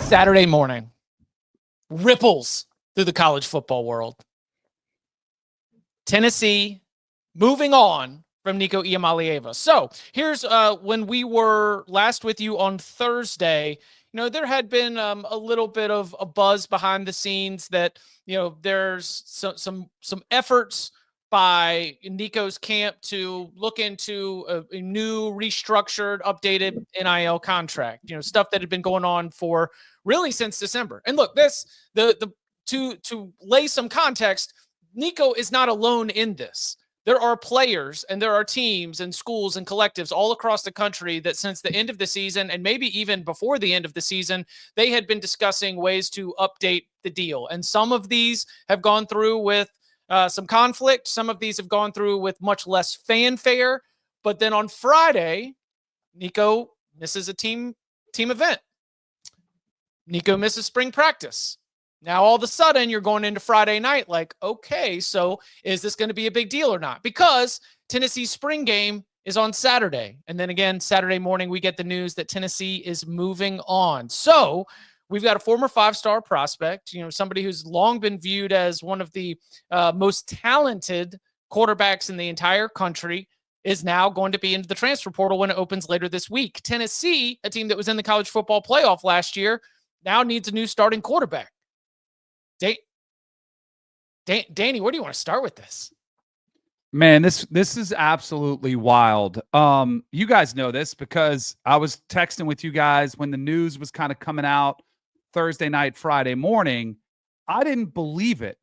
Saturday morning, ripples through the college football world. Tennessee moving on from Nico Iamaleava. So here's when we were last with you on Thursday, there had been a little bit of a buzz behind the scenes that, there's some efforts by Nico's camp to look into a new restructured, updated NIL contract, stuff that had been going on for really since December. And look, to lay some context, Nico is not alone in this. There are players and there are teams and schools and collectives all across the country that since the end of the season and maybe even before the end of the season, they had been discussing ways to update the deal. And some of these have gone through with some conflict. Some of these have gone through with much less fanfare. But then on Friday, Nico misses a team event. Nico misses spring practice. Now, all of a sudden, you're going into Friday night like, okay, so is this going to be a big deal or not? Because Tennessee's spring game is on Saturday. And then again, Saturday morning, we get the news that Tennessee is moving on. So we've got a former five-star prospect, somebody who's long been viewed as one of the most talented quarterbacks in the entire country, is now going to be into the transfer portal when it opens later this week. Tennessee, a team that was in the college football playoff last year, now needs a new starting quarterback. Danny, where do you want to start with this? Man, this is absolutely wild. You guys know this because I was texting with you guys when the news was kind of coming out Thursday night, Friday morning. I didn't believe it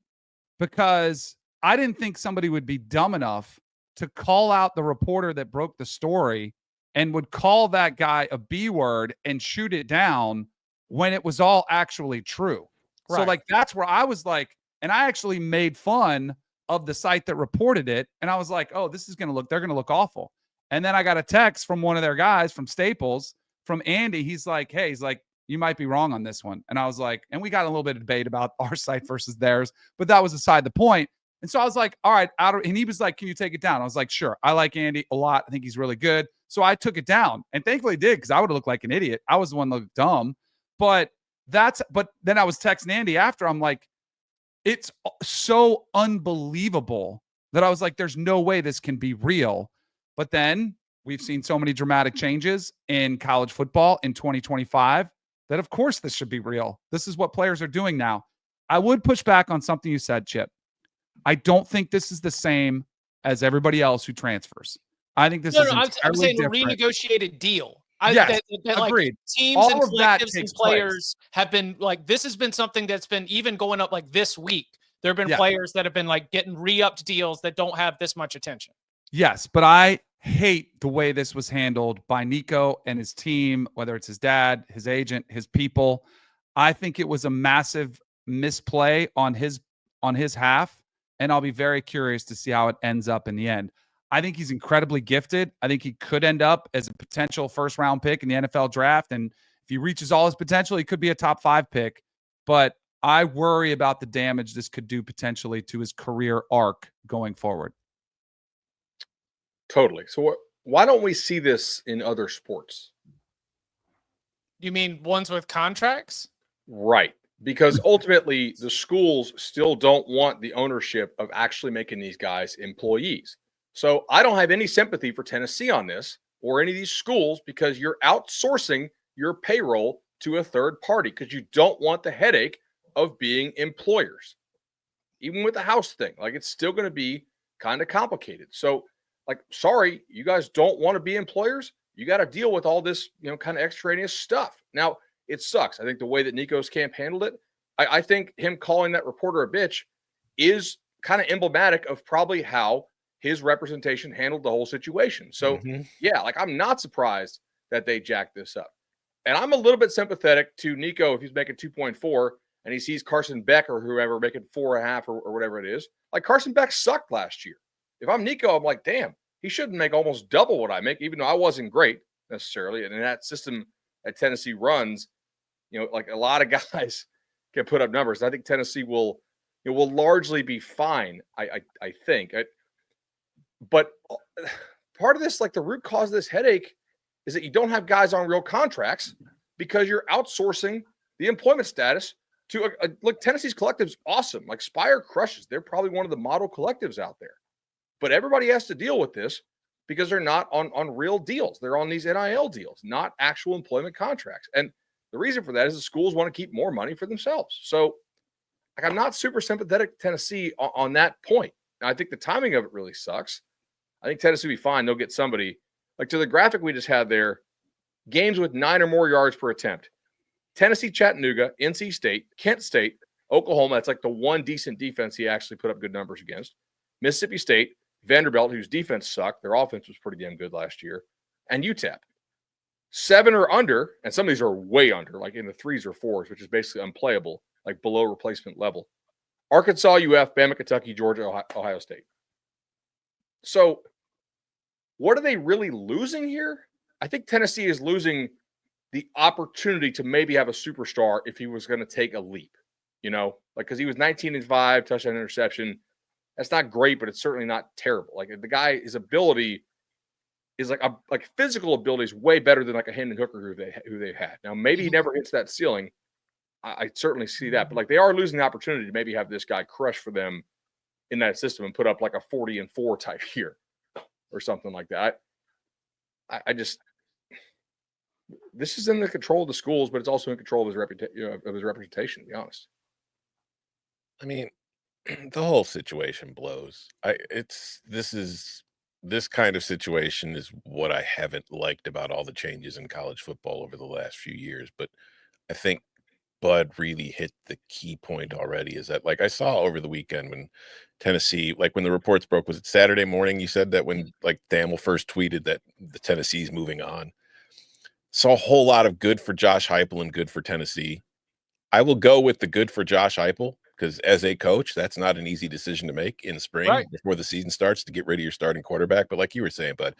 because I didn't think somebody would be dumb enough to call out the reporter that broke the story and would call that guy a B word and shoot it down when it was all actually true. Right. So like, that's where I was like, and I actually made fun of the site that reported it. And I was like, oh, they're going to look awful. And then I got a text from one of their guys from Staples, from Andy. He's like, you might be wrong on this one. And I was like, and we got a little bit of debate about our site versus theirs, but that was aside the point. And so I was like, all right, and he was like, can you take it down? I was like, sure. I like Andy a lot. I think he's really good. So I took it down and thankfully did, because I would have looked like an idiot. I was the one that looked dumb, but then I was texting Andy after. I'm like, it's so unbelievable that I was like, there's no way this can be real. But then we've seen so many dramatic changes in college football in 2025 that of course this should be real. This is what players are doing now. I would push back on something you said, Chip. I don't think this is the same as everybody else who transfers. I think this is I'm saying different. A renegotiated deal. Yes, Like, agreed. teams all and collectives and players have been like, this has been something that's been even going up like this week. There have been players that have been like getting re-upped deals that don't have this much attention. Yes, but I hate the way this was handled by Nico and his team, whether it's his dad, his agent, his people. I think it was a massive misplay on his half, and I'll be very curious to see how it ends up in the end. I think he's incredibly gifted. I think he could end up as a potential first-round pick in the NFL draft, and if he reaches all his potential, he could be a top 5 pick. But I worry about the damage this could do potentially to his career arc going forward. Totally. So why don't we see this in other sports? You mean ones with contracts? Right. Because ultimately, the schools still don't want the ownership of actually making these guys employees. So I don't have any sympathy for Tennessee on this or any of these schools, because you're outsourcing your payroll to a third party because you don't want the headache of being employers. Even with the house thing, like, it's still going to be kind of complicated. So, like, sorry, you guys don't want to be employers. You got to deal with all this, kind of extraneous stuff. Now, it sucks. I think the way that Nico's camp handled it, I think him calling that reporter a bitch is kind of emblematic of probably how his representation handled the whole situation. So, yeah, like, I'm not surprised that they jacked this up. And I'm a little bit sympathetic to Nico if he's making 2.4 and he sees Carson Beck or whoever making 4.5 or whatever it is. Like, Carson Beck sucked last year. If I'm Nico, I'm like, damn, he shouldn't make almost double what I make, even though I wasn't great necessarily. And in that system that Tennessee runs, like, a lot of guys can put up numbers. I think Tennessee will largely be fine, I think. But part of this, like, the root cause of this headache is that you don't have guys on real contracts because you're outsourcing the employment status to look. Tennessee's collective's awesome. Like Spire crushes. They're probably one of the model collectives out there. But everybody has to deal with this because they're not on real deals. They're on these NIL deals, not actual employment contracts. And the reason for that is the schools want to keep more money for themselves. So like, I'm not super sympathetic to Tennessee on that point. Now, I think the timing of it really sucks. I think Tennessee will be fine. They'll get somebody. Like to the graphic we just had there, games with 9 or more yards per attempt. Tennessee, Chattanooga, NC State, Kent State, Oklahoma. That's like the one decent defense he actually put up good numbers against. Mississippi State, Vanderbilt, whose defense sucked. Their offense was pretty damn good last year. And UTEP. 7 or under, and some of these are way under, like in the 3s or 4s, which is basically unplayable, like below replacement level. Arkansas, UF, Bama, Kentucky, Georgia, Ohio State. So what are they really losing here? I think Tennessee is losing the opportunity to maybe have a superstar if he was going to take a leap, like because he was 19-5, touchdown, interception. That's not great, but it's certainly not terrible. Like the guy, his ability is like physical ability is way better than like a Hendon Hooker who they've had. Now maybe he never hits that ceiling. I certainly see that, but like they are losing the opportunity to maybe have this guy crush for them in that system and put up like a 40-4 type year or something like that. I just, this is in the control of the schools, but it's also in control of his reputation, to be honest. I mean, the whole situation blows. This kind of situation is what I haven't liked about all the changes in college football over the last few years. But I think Bud really hit the key point already, is that like I saw over the weekend when Tennessee, like when the reports broke, was it Saturday morning? You said that when like Thamel first tweeted that the Tennessee's moving on. Saw a whole lot of good for Josh Heupel and good for Tennessee. I will go with the good for Josh Heupel because as a coach, that's not an easy decision to make in spring before the season starts to get rid of your starting quarterback. But like you were saying, Bud,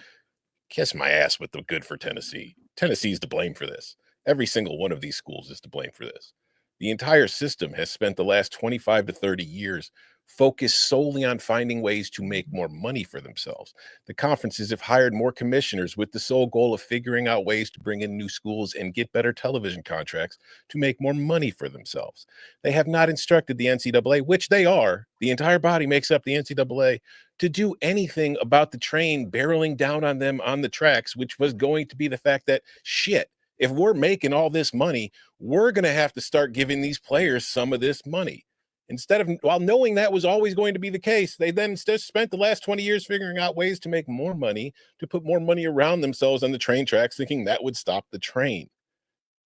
kiss my ass with the good for Tennessee. Tennessee's to blame for this. Every single one of these schools is to blame for this. The entire system has spent the last 25 to 30 years focused solely on finding ways to make more money for themselves. The conferences have hired more commissioners with the sole goal of figuring out ways to bring in new schools and get better television contracts to make more money for themselves. They have not instructed the NCAA, which they are, the entire body makes up the NCAA, to do anything about the train barreling down on them on the tracks, which was going to be the fact that, shit, if we're making all this money, we're going to have to start giving these players some of this money. Instead of, while knowing that was always going to be the case, they then just spent the last 20 years figuring out ways to make more money, to put more money around themselves on the train tracks, thinking that would stop the train.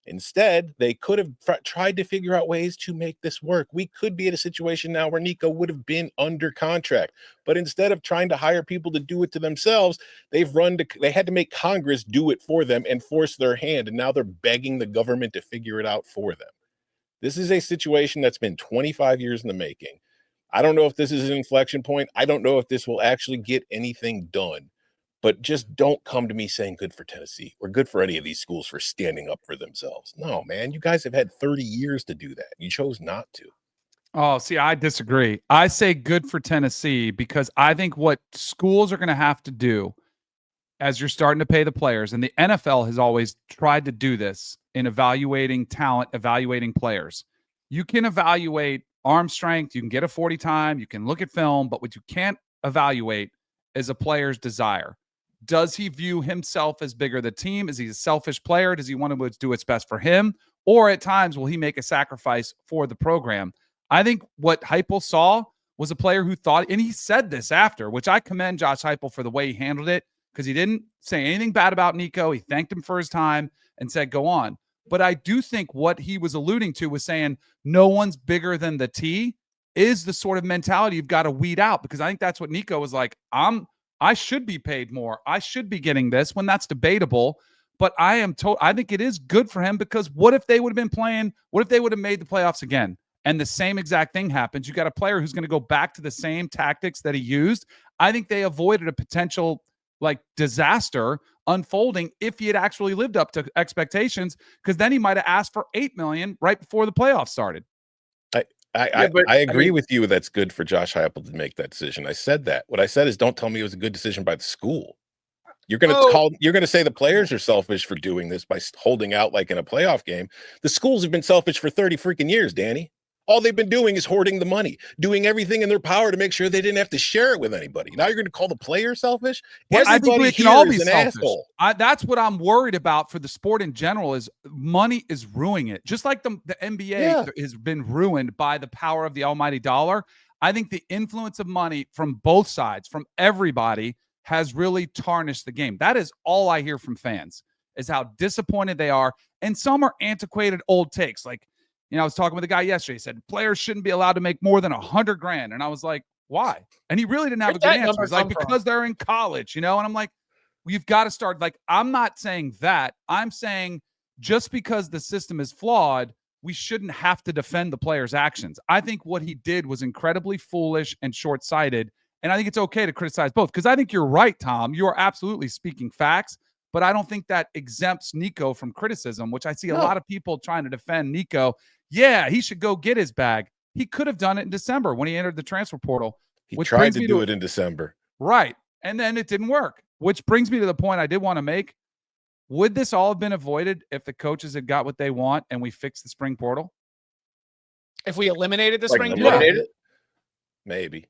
Instead, they could have tried to figure out ways to make this work. We could be in a situation now where Nico would have been under contract, but instead of trying to hire people to do it to themselves, they had to make Congress do it for them and force their hand, and now they're begging the government to figure it out for them. This is a situation that's been 25 years in the making. I don't know if this is an inflection point. I don't know if this will actually get anything done. But just don't come to me saying good for Tennessee or good for any of these schools for standing up for themselves. No, man, you guys have had 30 years to do that. You chose not to. Oh, see, I disagree. I say good for Tennessee because I think what schools are going to have to do as you're starting to pay the players, and the NFL has always tried to do this in evaluating talent, evaluating players. You can evaluate arm strength, you can get a 40 time, you can look at film, but what you can't evaluate is a player's desire. Does he view himself as bigger than the team? Is he a selfish player? Does he want to do what's best for him? Or at times, will he make a sacrifice for the program? I think what Heupel saw was a player who thought, and he said this after, which I commend Josh Heupel for the way he handled it, because he didn't say anything bad about Nico. He thanked him for his time and said, go on. But I do think what he was alluding to was saying no one's bigger than the T is the sort of mentality you've got to weed out, because I think that's what Nico was like. I should be paid more. I should be getting this, when that's debatable. But I think it is good for him, because what if they would have been playing? What if they would have made the playoffs again? And the same exact thing happens. You got a player who's going to go back to the same tactics that he used. I think they avoided a potential disaster unfolding if he had actually lived up to expectations, because then he might have asked for $8 million right before the playoffs started. I agree with you. That's good for Josh Heupel to make that decision. I said that. What I said is, don't tell me it was a good decision by the school. You're going to say the players are selfish for doing this by holding out like in a playoff game. The schools have been selfish for 30 freaking years, Danny. All they've been doing is hoarding the money, doing everything in their power to make sure they didn't have to share it with anybody. Now you're going to call the players selfish? Well, I think we can all be selfish. Asshole. That's what I'm worried about for the sport in general is money is ruining it. Just like the NBA has been ruined by the power of the almighty dollar. I think the influence of money from both sides, from everybody, has really tarnished the game. That is all I hear from fans, is how disappointed they are. And some are antiquated old takes. Like, I was talking with a guy yesterday. He said players shouldn't be allowed to make more than $100,000. And I was like, why? And he really didn't have a good answer. He's like, because they're in college, And I'm like, well, you've got to start. Like, I'm not saying that. I'm saying just because the system is flawed, we shouldn't have to defend the player's actions. I think what he did was incredibly foolish and short-sighted. And I think it's okay to criticize both, because I think you're right, Tom. You are absolutely speaking facts, but I don't think that exempts Nico from criticism, which I see a lot of people trying to defend Nico. Yeah, he should go get his bag. He could have done it in December when he entered the transfer portal. He tried to do it in December. Right. And then it didn't work, which brings me to the point I did want to make. Would this all have been avoided if the coaches had got what they want and we fixed the spring portal? If we eliminated the spring portal? Maybe.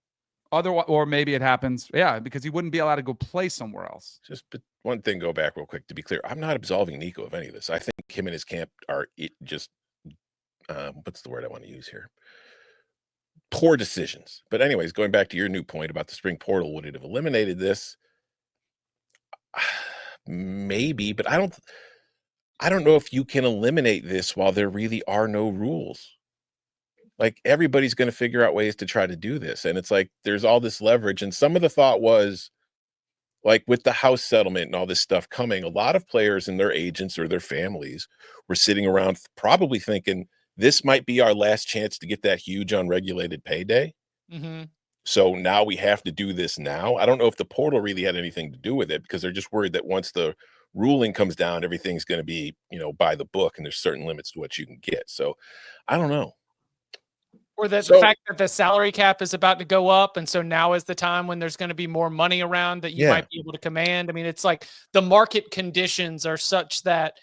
Or maybe it happens, because he wouldn't be allowed to go play somewhere else. Just one thing, go back real quick to be clear. I'm not absolving Nico of any of this. I think him and his camp are just what's the word I want to use here? Poor decisions. But anyways, going back to your new point about the spring portal, would it have eliminated this? Maybe, but I don't know if you can eliminate this while there really are no rules. Like, everybody's going to figure out ways to try to do this. And it's like, there's all this leverage. And some of the thought was, like, with the house settlement and all this stuff coming, a lot of players and their agents or their families were sitting around probably thinking, this might be our last chance to get that huge unregulated payday. Mm-hmm. So now we have to do this now. I don't know if the portal really had anything to do with it, because they're just worried that once the ruling comes down, everything's going to be, by the book, and there's certain limits to what you can get. So I don't know. Or the fact that the salary cap is about to go up, and so now is the time when there's going to be more money around that you might be able to command. I mean, it's like the market conditions are such that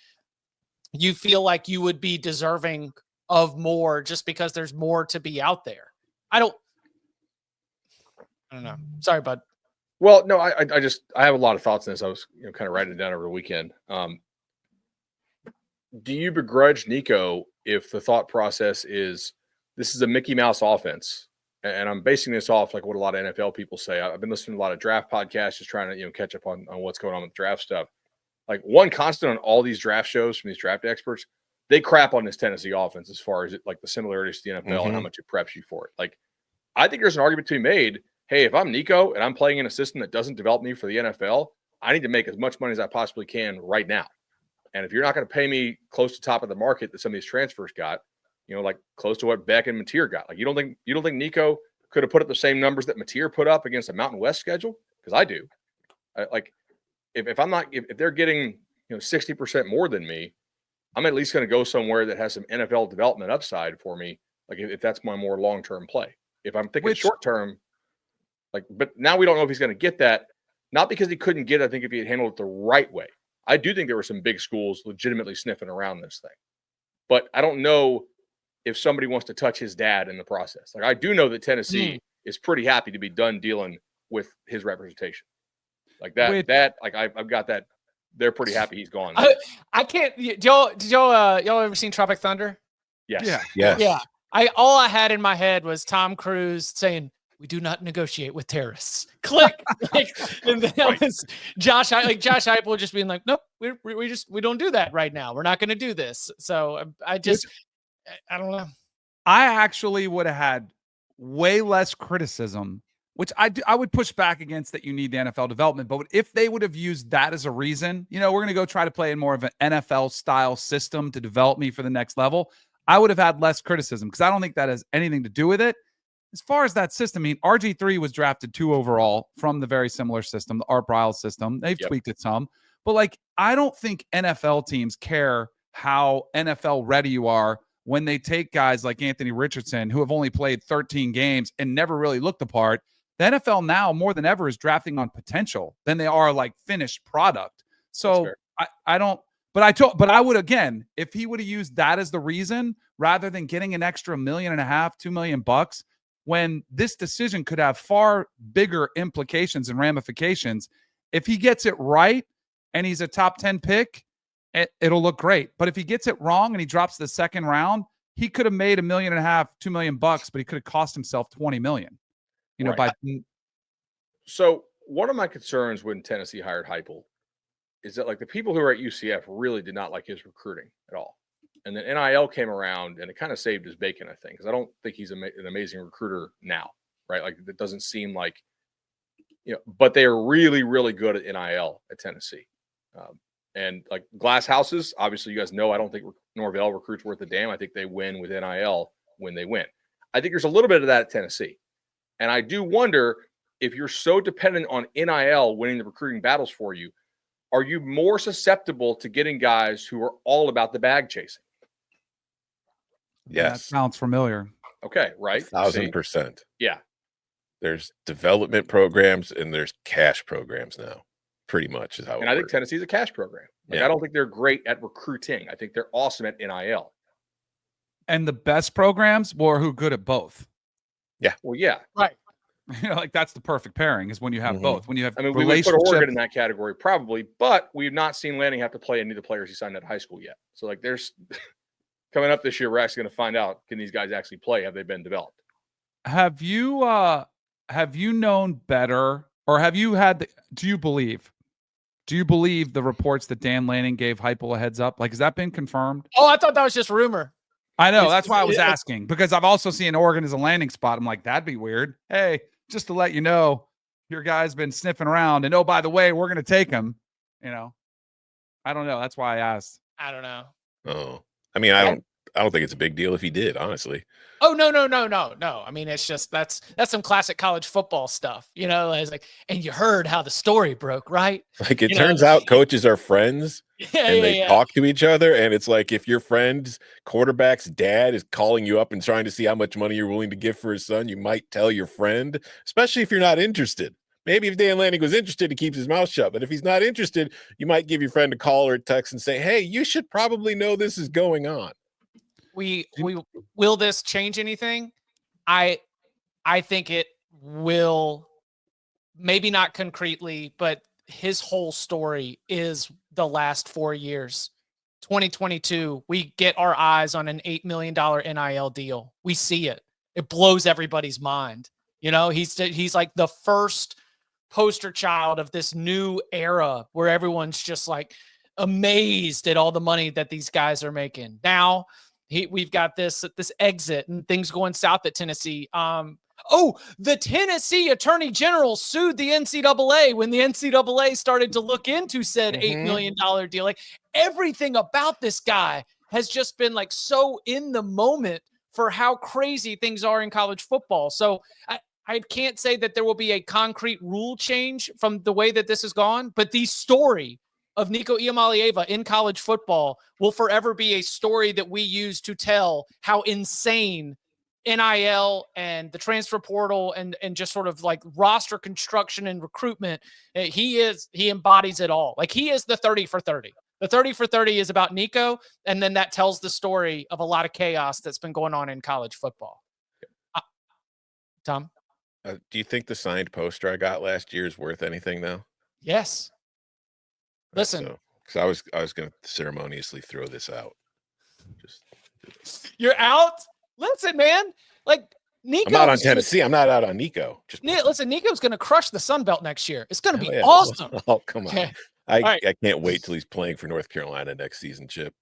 you feel like you would be deserving of more just because there's more to be out there. I don't know. Sorry, bud. Well, no, I have a lot of thoughts on this. I was kind of writing it down over the weekend. Do you begrudge Nico if the thought process is this is a Mickey Mouse offense? And I'm basing this off like what a lot of NFL people say. I've been listening to a lot of draft podcasts, just trying to catch up on what's going on with draft stuff. Like, one constant on all these draft shows from these draft experts, they crap on this Tennessee offense as far as the similarities to the NFL and how much it preps you for it. Like, I think there's an argument to be made. Hey, if I'm Nico and I'm playing in a system that doesn't develop me for the NFL, I need to make as much money as I possibly can right now. And if you're not going to pay me close to top of the market that some of these transfers got, like close to what Beck and Mateer got, like you don't think Nico could have put up the same numbers that Mateer put up against a Mountain West schedule? Because I do. If they're getting 60% more than me, I'm at least going to go somewhere that has some NFL development upside for me. Like, if that's my more long-term play. If I'm thinking short-term, but now we don't know if he's going to get that. Not because he couldn't get it. I think if he had handled it the right way. I do think there were some big schools legitimately sniffing around this thing. But I don't know if somebody wants to touch his dad in the process. Like, I do know that Tennessee is pretty happy to be done dealing with his representation. Like that, I've got that. They're pretty happy he's gone. I can't. Did y'all ever seen Tropic Thunder? Yes. Yeah. Yes. Yeah. All I had in my head was Tom Cruise saying, "We do not negotiate with terrorists." Click. And then was Josh Heupel just being like, "Nope, we don't do that right now. We're not going to do this." So I don't know. I actually would have had way less criticism, which I would push back against, that you need the NFL development. But if they would have used that as a reason, we're going to go try to play in more of an NFL style system to develop me for the next level, I would have had less criticism, because I don't think that has anything to do with it. As far as that system, I mean, RG3 was drafted 2 overall from the very similar system, the Art Briles system. They've tweaked it some. But I don't think NFL teams care how NFL ready you are when they take guys like Anthony Richardson, who have only played 13 games and never really looked the part. The NFL now more than ever is drafting on potential than they are like finished product. So I don't, but I would, again, if he would have used that as the reason rather than getting an extra $1.5 million, $2 million, when this decision could have far bigger implications and ramifications. If he gets it right and he's a top 10 pick, it'll look great. But if he gets it wrong and he drops the second round, he could have made $1.5 million, $2 million, but he could have cost himself $20 million. You know, So one of my concerns when Tennessee hired Heupel is that like the people who are at UCF really did not like his recruiting at all. And then NIL came around and it kind of saved his bacon, I think, because I don't think he's an amazing recruiter now, right? Like it doesn't seem like, but they are really, really good at NIL at Tennessee. And like glass houses, obviously you guys know, I don't think Norvell recruits worth a damn. I think they win with NIL when they win. I think there's a little bit of that at Tennessee. And I do wonder if you're so dependent on NIL winning the recruiting battles for you, are you more susceptible to getting guys who are all about the bag chasing? That sounds familiar. Okay, right? 1,000%. Yeah. There's development programs and there's cash programs now. Pretty much is how it works. And I think Tennessee's a cash program. I don't think they're great at recruiting. I think they're awesome at NIL. And the best programs were who good at both. Yeah. Well, yeah. Right. Like that's the perfect pairing is when you have both. When you have, I mean, we would put Oregon in that category probably, but we've not seen Lanning have to play any of the players he signed out of high school yet. So like there's coming up this year, we're actually going to find out, can these guys actually play? Have they been developed? Have you known better, or have you had do you believe the reports that Dan Lanning gave Heupel a heads up? Like, has that been confirmed? Oh, I thought that was just rumor. I know. That's why I was asking, because I've also seen Oregon as a landing spot. I'm like, that'd be weird. Hey, just to let you know, your guy's been sniffing around. And oh, by the way, we're going to take him. I don't know. That's why I asked. I don't know. Oh, I mean, I don't think it's a big deal if he did, honestly. Oh, no. I mean, it's just that's some classic college football stuff, it's like, and you heard how the story broke, right? Like it turns out coaches are friends and they talk to each other. And it's like if your friend's quarterback's dad is calling you up and trying to see how much money you're willing to give for his son, you might tell your friend, especially if you're not interested. Maybe if Dan Lanning was interested, he keeps his mouth shut. But if he's not interested, you might give your friend a call or a text and say, hey, you should probably know this is going on. Will this change anything? I think it will, maybe not concretely, but his whole story is the last 4 years. 2022, we get our eyes on an $8 million NIL deal. We see it. It blows everybody's mind. He's like the first poster child of this new era where everyone's just like amazed at all the money that these guys are making. Now, we've got this exit and things going south at Tennessee. The Tennessee Attorney General sued the NCAA when the NCAA started to look into said $8 million deal. Like everything about this guy has just been like so in the moment for how crazy things are in college football. So I can't say that there will be a concrete rule change from the way that this has gone, but the story of Nico Iamaleava in college football will forever be a story that we use to tell how insane NIL and the transfer portal and just sort of like roster construction and recruitment. He embodies it all. Like he is the 30 for 30. The 30 for 30 is about Nico. And then that tells the story of a lot of chaos that's been going on in college football. Tom? Do you think the signed poster I got last year is worth anything now? Yes. Listen, because I was going to ceremoniously throw this out. You're out. Listen, man. Like Nico. I'm not on Tennessee. I'm not out on Nico. Listen, Nico's going to crush the Sun Belt next year. It's going to be yeah. awesome. Oh, come on. Okay. I can't wait till he's playing for North Carolina next season, Chip.